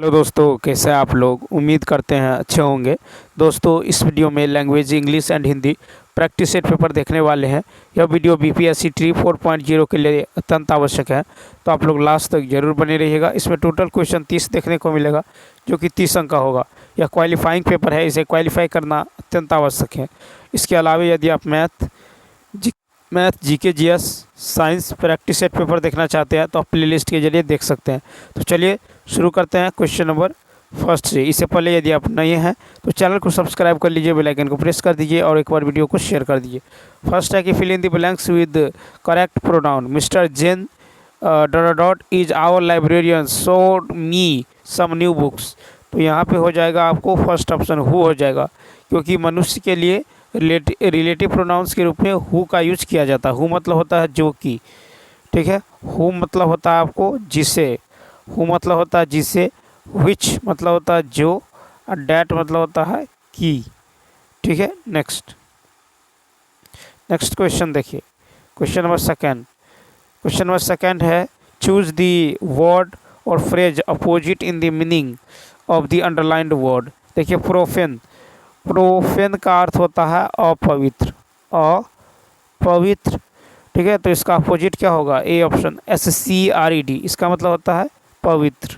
Hello दोस्तों, कैसे हैं आप लोग। उम्मीद करते हैं अच्छे होंगे। दोस्तों, इस वीडियो में language English and Hindi practice set paper देखने वाले हैं। यह वीडियो बीपीएससी ट्री 4.0 के लिए अत्यंत आवश्यक है, तो आप लोग लास्ट तक जरूर बने रहिएगा। इसमें टोटल क्वेश्चन 30 देखने को मिलेगा, जो कि 30 अंक का होगा। यह क्वालिफाइंग पेपर है, इसे क्वालिफाई करना अत्यंत आवश्यक है। इसके अलावा यदि आप math GK GS science practice set paper देखना चाहते हैं तो आप प्लेलिस्ट के जरिए देख सकते हैं। तो चलिए शुरू करते हैं क्वेश्चन नंबर फर्स्ट से। इससे पहले यदि आप नए हैं तो चैनल को सब्सक्राइब कर लीजिए, बेल आइकन को प्रेस कर दीजिए और एक बार वीडियो को शेयर कर दीजिए। फर्स्ट है कि fill in the blanks with correct pronoun. Mister Jane Dot is our librarian showed me some new books. तो यहाँ पे हो जाएगा आपको फर्स्ट ऑप्शन हु हो जाएगा, क्योंकि मनुष्य के लिए रिलेटिव प्रोनाउंस के रूप में हु का यूज किया जाता है। हु मतलब होता है जो कि, ठीक है। हु मतलब होता है आपको जिसे, हु मतलब होता है जिसे, विच मतलब होता है जो, और डैट मतलब होता है कि, ठीक है। नेक्स्ट क्वेश्चन देखिए, क्वेश्चन नंबर सेकेंड है चूज द वर्ड और phrase opposite in the meaning of the underlined word. देखिए, प्रोफेन का अर्थ होता है अपवित्र, ठीक है। तो इसका अपोजिट क्या होगा? ए ऑप्शन SCRED, इसका मतलब होता है पवित्र,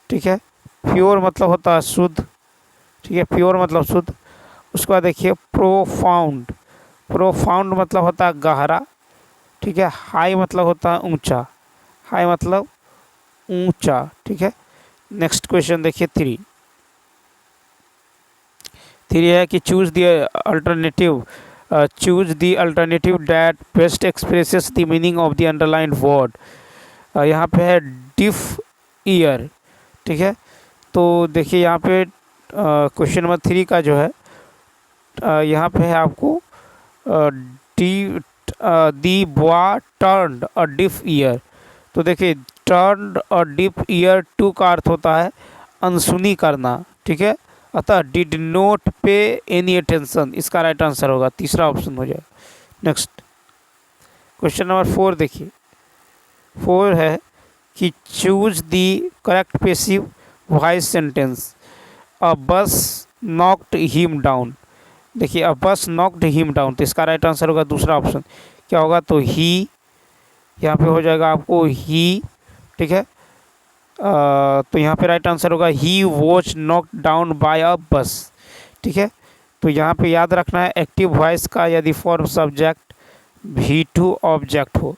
ठीक है। प्योर मतलब होता है शुद्ध, ठीक है। प्योर मतलब शुद्ध। उसके बाद देखिए प्रोफाउंड मतलब होता है गहरा, ठीक है। हाई मतलब होता है ऊंचा, ठीक है। नेक्स्ट क्वेश्चन देखिए थ्री है कि choose the alternative that best expresses the meaning of the underlined word. यहाँ पे है डिफ ईयर, ठीक है। तो देखिए यहाँ पे क्वेश्चन नंबर 3 का जो है यहाँ पे है आपको the boy turned a deaf ear. तो देखिए turned a deaf ear to का अर्थ होता है अनसुनी करना, ठीक है। अतः did not pay any attention, इसका राइट आंसर होगा, तीसरा ऑप्शन हो जाएगा। नेक्स्ट क्वेश्चन नंबर 4 देखिए, 4 है कि choose the correct passive voice sentence. A bus knocked him down. देखिए अ बस नॉक्ड हिम डाउन, तो इसका राइट आंसर होगा दूसरा ऑप्शन, क्या होगा? तो ही, यहाँ पे हो जाएगा आपको ही, ठीक है। तो यहाँ पे राइट आंसर होगा ही was knocked down by a bus, ठीक है। तो यहाँ पे याद रखना है एक्टिव वॉइस का यदि फॉर्म सब्जेक्ट V2 ऑब्जेक्ट हो,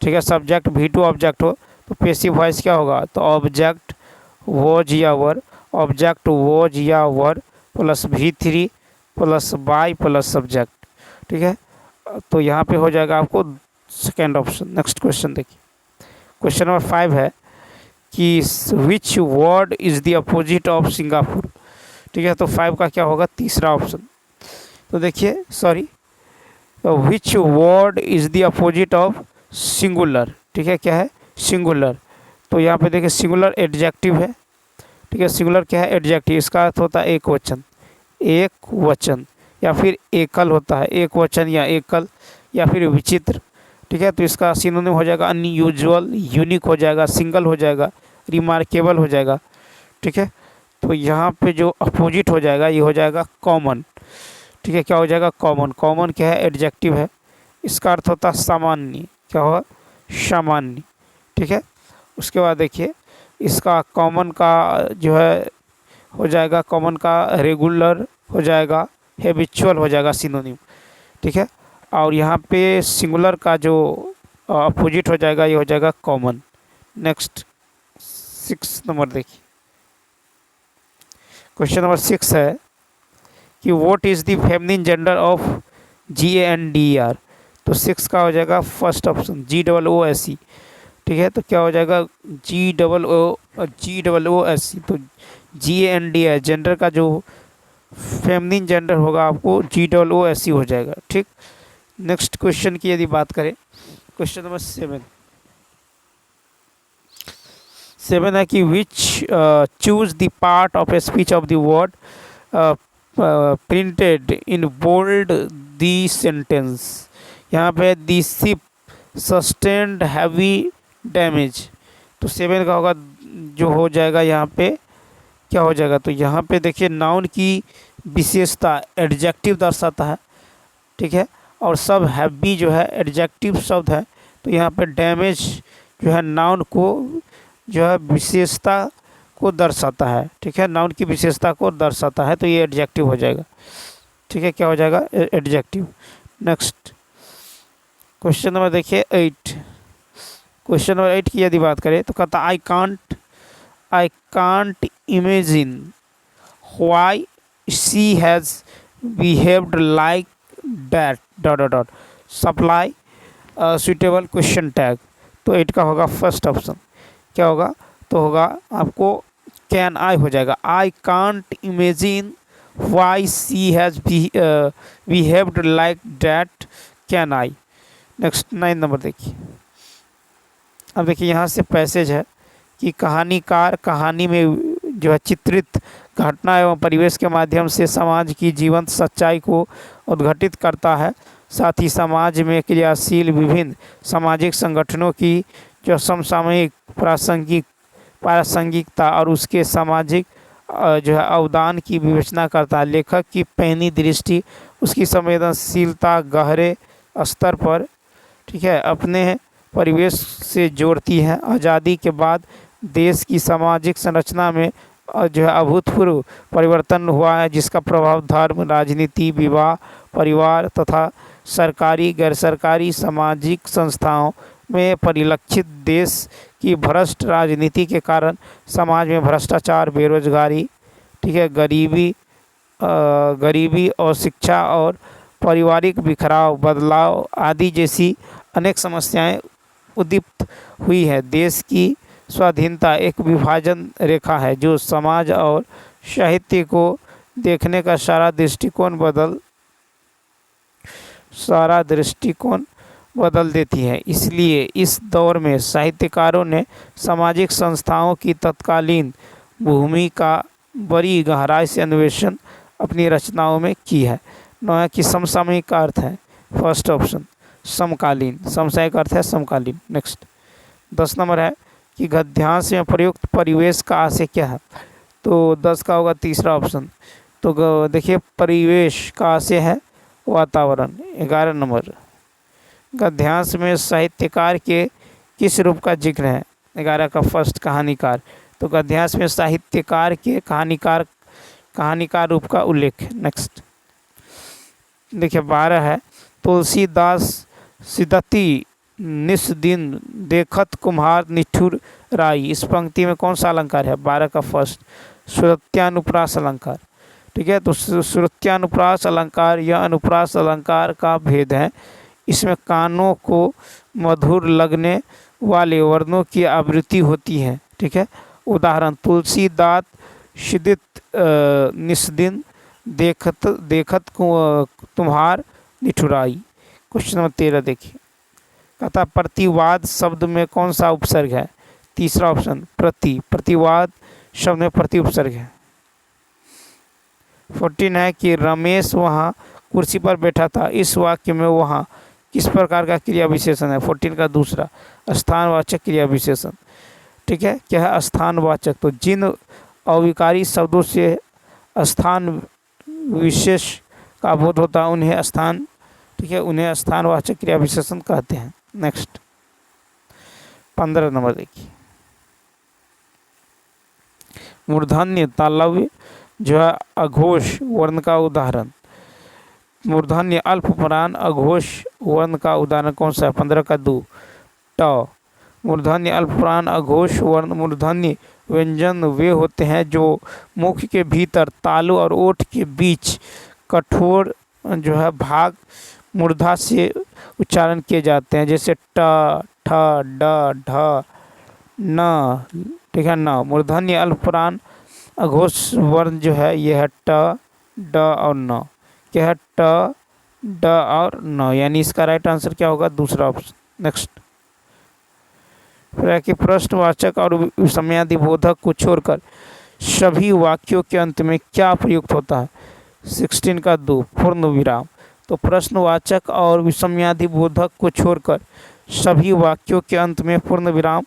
ठीक है। सब्जेक्ट V2 ऑब्जेक्ट हो तो पैसिव वॉइस क्या होगा? तो ऑब्जेक्ट वॉज या वर, ऑब्जेक्ट वॉज या वर plus V3 plus by plus subject, ठीक है। तो यहाँ पे हो जाएगा आपको सेकेंड ऑप्शन। नेक्स्ट क्वेश्चन देखिए, क्वेश्चन नंबर 5 है कि which word is the opposite of Singapore, ठीक है। तो 5 का क्या होगा? तीसरा ऑप्शन। तो देखिए which word is the opposite of singular, ठीक है। क्या है? सिंगुलर। तो यहाँ पे देखिए सिंगुलर एडजेक्टिव है, ठीक है। सिंगुलर क्या है? एडजेक्टिव। इसका अर्थ होता है एक वचन या फिर एकल होता है, एक वचन या एकल या फिर विचित्र, ठीक है। तो इसका सिनोनिम हो जाएगा अनयूजुअल, यूनिक हो जाएगा, सिंगल हो जाएगा, रिमार्केबल हो जाएगा, ठीक है। तो यहाँ पे जो अपोजिट हो जाएगा ये हो जाएगा कॉमन, ठीक है। क्या हो जाएगा? कॉमन क्या है? एडजेक्टिव है। इसका अर्थ होता है सामान्य, क्या होगा? सामान्य, ठीक है। उसके बाद देखिए इसका कॉमन का जो है हो जाएगा, कॉमन का रेगुलर हो जाएगा, हैबिचुअल हो जाएगा सिनोनिम, ठीक है। और यहाँ पे सिंगुलर का जो अपोजिट हो जाएगा ये हो जाएगा कॉमन। नेक्स्ट 6 नंबर देखिए, क्वेश्चन नंबर 6 है कि what is the feminine gender of GANDER। तो 6 का हो जाएगा फर्स्ट ऑप्शन GOOSE, ठीक है। तो क्या हो जाएगा? GOOSE। तो GANDER जेंडर का जो फेमिनिन जेंडर होगा आपको GOOSE हो जाएगा, ठीक। नेक्स्ट क्वेश्चन की यदि बात करें, क्वेश्चन नंबर 7 है कि which choose the part of a speech of the word printed in bold the sentence. यहाँ पे the ship sustained heavy damage. तो 7 का होगा जो हो जाएगा यहाँ पे क्या हो जाएगा, तो यहाँ पे देखिए नाउन की विशेषता एडजेक्टिव दर्शाता है, ठीक है, और सब हैवी जो है एडजेक्टिव शब्द है, तो यहाँ पे डैमेज जो है नाउन को जो है विशेषता को दर्शाता है, ठीक है, नाउन की विशेषता को दर्शाता है, तो ये एडजेक्टिव हो जाएगा, ठीक है, क्या हो जाएगा, एडजेक्टिव। नेक्स्ट क्वेश्चन नंबर देखिए 8। क्वेश्चन नंबर 8 की यदि बात करें तो कहता I can't imagine why she has behaved like that dot dot dot supply suitable question tag. तो 8 का होगा फर्स्ट ऑप्शन, क्या होगा, तो होगा आपको कैन आई हो जाएगा, I can't imagine why she has behaved like that can I. Next 9 number देखिए। अब देखिए यहाँ से पैसेज है कि कहानीकार कहानी में जो है चित्रित घटना एवं परिवेश के माध्यम से समाज की जीवंत सच्चाई को उद्घाटित करता है, साथ ही समाज में क्रियाशील विभिन्न सामाजिक संगठनों की जो समसामयिक प्रासंगिकता और उसके सामाजिक जो है अवदान की विवेचना करता है। लेखक की पहली दृष्टि उसकी संवेदनशीलता गहरे स्तर पर, ठीक है, अपने परिवेश से जोड़ती है। आज़ादी के बाद देश की सामाजिक संरचना में जो है अभूतपूर्व परिवर्तन हुआ है, जिसका प्रभाव धर्म, राजनीति, विवाह, परिवार तथा सरकारी गैर सरकारी सामाजिक संस्थाओं में परिलक्षित। देश की भ्रष्ट राजनीति के कारण समाज में भ्रष्टाचार, बेरोजगारी, ठीक है, गरीबी और शिक्षा और पारिवारिक बिखराव, बदलाव आदि जैसी अनेक समस्याएं उद्दीप्त हुई है। देश की स्वाधीनता एक विभाजन रेखा है जो समाज और साहित्य को देखने का सारा दृष्टिकोण बदल देती है। इसलिए इस दौर में साहित्यकारों ने सामाजिक संस्थाओं की तत्कालीन भूमिका बड़ी गहराई से अन्वेषण अपनी रचनाओं में की है। नया की समसामयिक का अर्थ है फर्स्ट ऑप्शन समकालीन, समसामयिक अर्थ है समकालीन। नेक्स्ट 10 नंबर है कि गद्यांश में प्रयुक्त परिवेश का आशय क्या है, तो 10 का होगा तीसरा ऑप्शन। तो देखिए परिवेश का आशय है वातावरण। 11 नंबर गद्यांश में साहित्यकार के किस रूप का जिक्र है, 11 का फर्स्ट कहानीकार। तो गद्यांश में साहित्यकार के कहानीकार रूप का उल्लेख। नेक्स्ट देखिए 12 है तुलसीदास सिदती निस दिन देखत कुम्हार निठुर राई। इस पंक्ति में कौन सा अलंकार है, 12 का फर्स्ट श्रुत्यानुप्रास अलंकार, ठीक है। तो श्रुत्यानुप्रास अलंकार या अनुप्रास अलंकार का भेद है, इसमें कानों को मधुर लगने वाले वर्णों की आवृत्ति होती है, ठीक है। उदाहरण तुलसीदास सिदित निस्दिन देखत तुम्हार निठुराई। क्वेश्चन नंबर 13 देखिए, कहता प्रतिवाद शब्द में कौन सा उपसर्ग है, तीसरा ऑप्शन प्रतिवाद शब्द में प्रति उपसर्ग है। 14 है कि रमेश वहाँ कुर्सी पर बैठा था। इस वाक्य में वहाँ किस प्रकार का क्रिया विशेषण है, 14 का दूसरा स्थानवाचक क्रिया विशेषण, ठीक है। क्या है स्थानवाचक, तो जिन अविकारी शब्दों से स्थान विशेष का बोध होता है उन्हें स्थान, ठीक है, उन्हें स्थानवाचक क्रिया विशेषण कहते हैं। नेक्स्ट 15 नंबर देखिए, मूर्धन्य तालव्य जो है अघोष वर्ण का उदाहरण। मूर्धन्य अल्प प्राण अघोष वर्ण का उदाहरण कौन सा है, 15 का 2 ट। मूर्धन्य अल्प प्राण अघोष वर्ण मूर्धन्य व्यंजन वे होते हैं जो मुख के भीतर तालु और ओठ के बीच कठोर जो है भाग मूर्धा से उच्चारण किए जाते हैं, जैसे ट, ठ, ड, ढ, न, ठीक है, न। मूर्धन्य अल्प प्राण अघोष वर्ण जो है यह है ट, ड और न। क्या है ट, ड और न, यानी इसका राइट आंसर क्या होगा, दूसरा ऑप्शन। नेक्स्ट फिर है कि प्रश्नवाचक और विस्मयादिबोधक को छोड़कर सभी वाक्यों के अंत में क्या प्रयुक्त होता है, 16 का 2 पूर्ण विराम। तो प्रश्नवाचक और विस्मयादिबोधक को छोड़कर सभी वाक्यों के अंत में पूर्ण विराम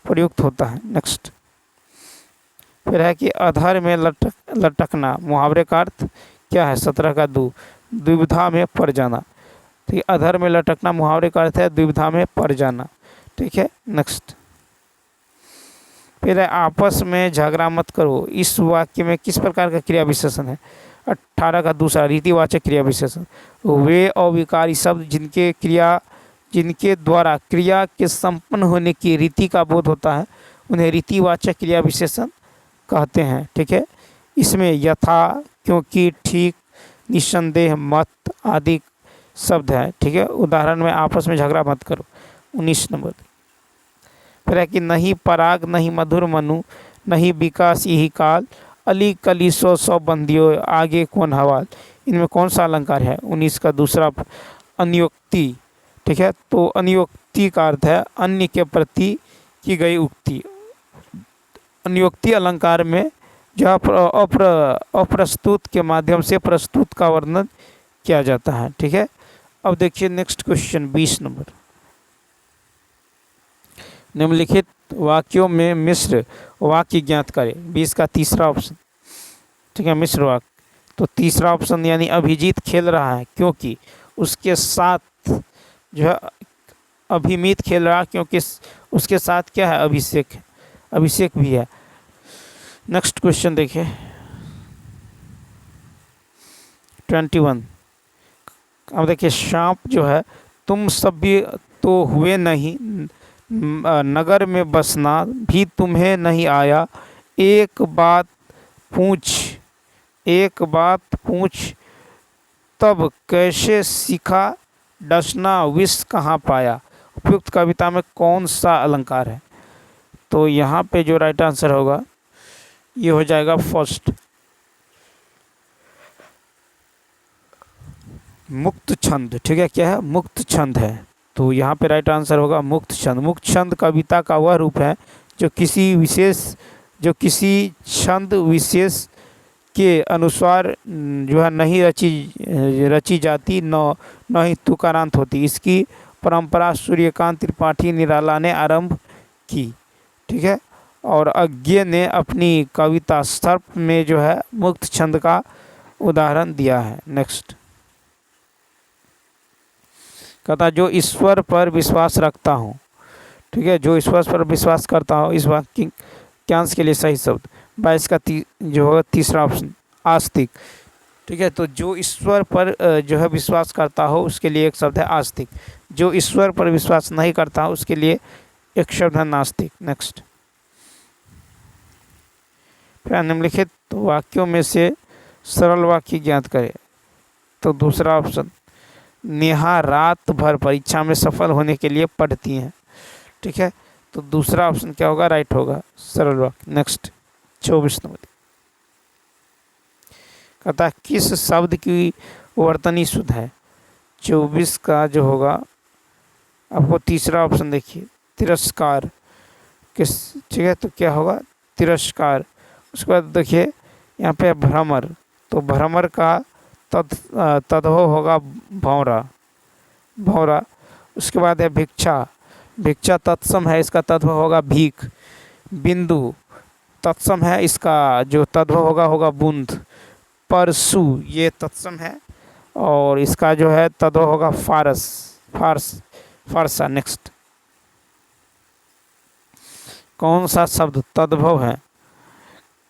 प्रयुक्त होता है। नेक्स्ट फिर है कि अधर में लटकना, मुहावरे का अर्थ क्या है? 17 का दुविधा में पड़ जाना। ठीक है, अधर में लटकना मुहावरे का अर्थ है दुविधा में पड़ जाना। ठीक है, नेक्स्ट। फिर है आपस में झगड़ा मत करो। इस वाक्य में किस प्रकार का क्रिया विशेषण है? 18 का दूसरा, रीतिवाचक क्रिया विशेषण। वे अविकारी शब्द जिनके द्वारा क्रिया के संपन्न होने की रीति का बोध होता है, उन्हें रीतिवाचक क्रिया विशेषण कहते हैं। ठीक है, इसमें यथा, क्योंकि, ठीक, निस्संदेह, मत आदि शब्द है। ठीक है, उदाहरण में आपस में झगड़ा मत करो। 19 नंबर। फिर है कि नहीं पराग नहीं मधुर मनु, नहीं विकास यही काल, अली कली सौ बंदियों आगे कौन हवाल। इनमें कौन सा अलंकार है? 19 का दूसरा, अन्योक्ति। ठीक है, तो अन्योक्ति का अर्थ है अन्य के प्रति की गई उक्ति। अन्योक्ति अलंकार में जो अप्रस्तुत के माध्यम से प्रस्तुत का वर्णन किया जाता है। ठीक है, अब देखिए नेक्स्ट क्वेश्चन 20 नंबर। निम्नलिखित वाक्यों में मिश्र वाक्य ज्ञात करें। 20 का तीसरा ऑप्शन। ठीक है, मिश्र वाक्य, तो तीसरा ऑप्शन यानी अभिजीत खेल रहा है क्योंकि उसके साथ जो है अभिमीत खेल रहा है क्योंकि उसके साथ क्या है? अभिषेक भी है। नेक्स्ट क्वेश्चन देखिए 21। अब देखिए सांप जो है, तुम सभी तो हुए नहीं, नगर में बसना भी तुम्हें नहीं आया, एक बात पूछ तब कैसे सीखा, डसना विष कहाँ पाया। उपयुक्त कविता में कौन सा अलंकार है? तो यहाँ पे जो राइट आंसर होगा ये हो जाएगा फर्स्ट, मुक्त छंद। ठीक है, क्या है? मुक्त छंद है। तो यहाँ पे राइट आंसर होगा मुक्त छंद। मुक्त छंद कविता का वह रूप है जो किसी छंद विशेष के अनुसार जो है नहीं रची जाती, न ही तुकारांत होती। इसकी परंपरा सूर्यकांत त्रिपाठी निराला ने आरंभ की। ठीक है, और अज्ञे ने अपनी कविता सर्प में जो है मुक्त छंद का उदाहरण दिया है। नेक्स्ट, कहता जो ईश्वर पर विश्वास रखता हूँ। ठीक है, जो ईश्वर पर विश्वास करता हूँ, इस वाक्यांश के लिए सही शब्द 22 का जो होगा तीसरा ऑप्शन, आस्तिक। ठीक है, तो जो ईश्वर पर जो है विश्वास करता हो उसके लिए एक शब्द है आस्तिक। जो ईश्वर पर विश्वास नहीं करता हो उसके लिए एक शब्द है नास्तिक। नेक्स्ट, फिर निम्नलिखित वाक्यों में से सरल वाक्य ज्ञात करें। तो दूसरा ऑप्शन, नेहा रात भर परीक्षा में सफल होने के लिए पढ़ती हैं। ठीक है, तो दूसरा ऑप्शन क्या होगा? राइट होगा, सरल वाक्य। नेक्स्ट 24 नंबर, कहता किस शब्द की वर्तनी शुद्ध है? 24 का जो होगा आपको तीसरा ऑप्शन देखिए, तिरस्कार। ठीक है, तो क्या होगा? तिरस्कार। उसके बाद देखिए यहाँ पे भ्रमर, तो भ्रमर का तद्भव होगा भौरा। उसके बाद है भिक्षा तत्सम है, इसका तद्भव होगा भीख। बिंदु तत्सम है, इसका जो तद्भव होगा बूंद। परसु ये तत्सम है और इसका जो है तद्भव होगा फारसा। नेक्स्ट, कौन सा शब्द तद्भव है?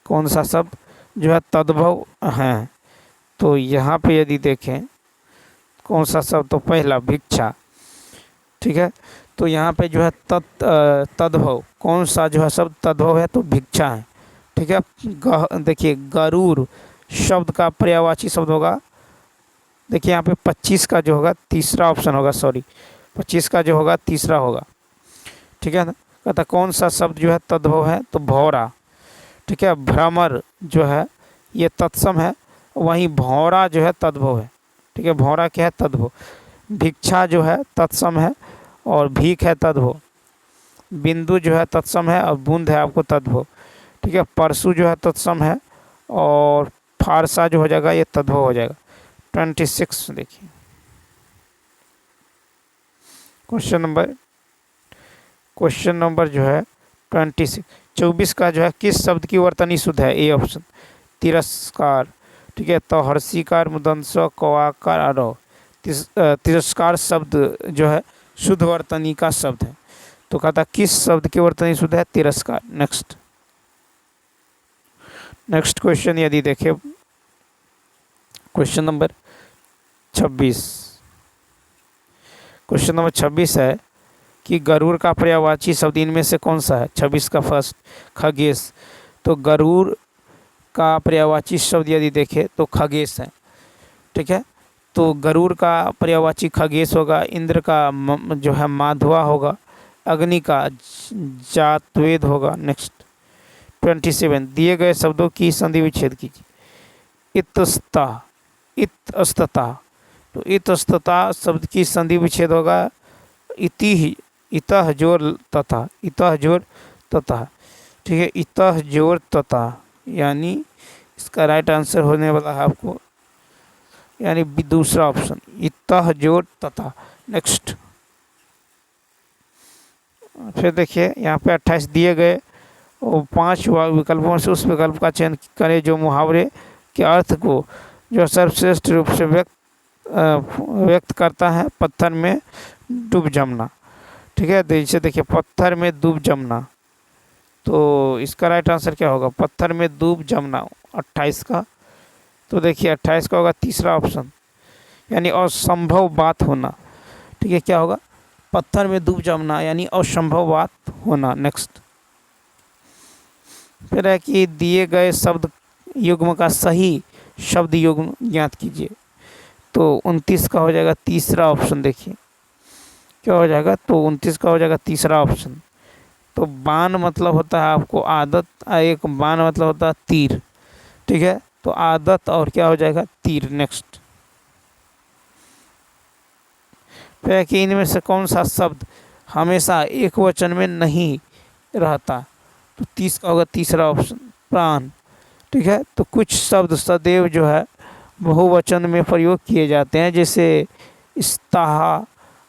कौन सा शब्द जो है तद्भव है? तो यहाँ पे यदि देखें कौन सा शब्द, तो पहला भिक्षा। ठीक है, तो यहाँ पे जो है तद्भव कौन सा जो है शब्द तद्भव है? तो भिक्षा है। ठीक है, देखिए गरुड़ शब्द का पर्यायवाची शब्द होगा। देखिए यहाँ पे 25 का जो होगा तीसरा ऑप्शन होगा, 25 का जो होगा तीसरा होगा। ठीक है ना, कहता कौन सा शब्द जो है तद्भव है? तो भौरा। ठीक है, भ्रमर जो है ये तत्सम है, वहीं भौरा जो है तद्भव है। ठीक है, भौरा क्या है? तद्भव। भिक्षा जो है तत्सम है और भीख है तद्भव। बिंदु जो है तत्सम है और बूंद है आपको तद्भव। ठीक है, परसु जो है तत्सम है और फारसा जो हो जाएगा ये तद्भव हो जाएगा। 26 देखिए क्वेश्चन नंबर जो है 26, 24 का जो है किस शब्द की वर्तनी शुद्ध है? ए ऑप्शन तिरस्कार, ठीक है। तो हर्षिकार, मुदंश, कवाकार, आरोह। तिरस्कार शब्द जो है शुद्ध वर्तनी का शब्द है। तो कहता किस शब्द की वर्तनी शुद्ध है? तिरस्कार। नेक्स्ट क्वेश्चन यदि देखें, क्वेश्चन नंबर 26। क्वेश्चन नंबर 26 है कि गरुड़ का पर्यायवाची शब्द इनमें से कौन सा है? 26 का फर्स्ट खगेश। तो गरुड़ का पर्यायवाची शब्द यदि देखें तो खगेश है, ठीक है। तो गरुड़ का पर्यायवाची खगेश होगा, इंद्र का जो है माधवा होगा, अग्नि का जातवेद होगा। नेक्स्ट 27, दिए गए शब्दों की संधि विच्छेद कीजिए। इतस्ता, इतस्तता। तो इतस्तता शब्द की संधि विच्छेद होगा इति, इतः जोर तथा, इतः जोर तथा, ठीक है। इतः जोर तथा यानी इसका राइट आंसर होने वाला है आपको यानी दूसरा ऑप्शन इतः जोर तथा। नेक्स्ट फिर देखिए यहाँ पे 28 दिए गए और 5 विकल्पों से उस विकल्प का चयन करें जो मुहावरे के अर्थ को जो सर्वश्रेष्ठ रूप से व्यक्त करता है। पत्थर में डूब जमना, ठीक है। जैसे देखिए पत्थर में डूब जमना, तो इसका राइट आंसर क्या होगा? पत्थर में डूब जमना 28 का। तो देखिए 28 का होगा तीसरा ऑप्शन यानी असंभव बात होना, ठीक है। क्या होगा? पत्थर में डूब जमना यानी असंभव बात होना। नेक्स्ट फिर है कि दिए गए शब्द युग्म का सही शब्द युग्म ज्ञात कीजिए। तो 29 का हो जाएगा तीसरा ऑप्शन। देखिए क्या हो जाएगा? तो 29 का हो जाएगा तीसरा ऑप्शन। तो बाण मतलब होता है आपको आदत, एक बाण मतलब होता है तीर, ठीक है। तो आदत और क्या हो जाएगा? तीर। नेक्स्ट फिर कि इनमें से कौन सा शब्द हमेशा एक वचन में नहीं रहता? तो 30 का होगा तीसरा ऑप्शन प्राण, ठीक है। तो कुछ शब्द सदैव जो है बहुवचन में प्रयोग किए जाते हैं, जैसे स्ताहा,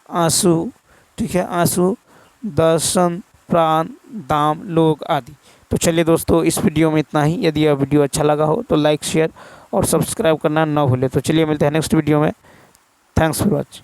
आंसू, ठीक है, आंसू, दर्शन, प्राण, दाम, लोग आदि। तो चलिए दोस्तों इस वीडियो में इतना ही। यदि यह वीडियो अच्छा लगा हो तो लाइक, शेयर और सब्सक्राइब करना ना भूलें। तो चलिए मिलते हैं नेक्स्ट वीडियो में। Thanks for watching.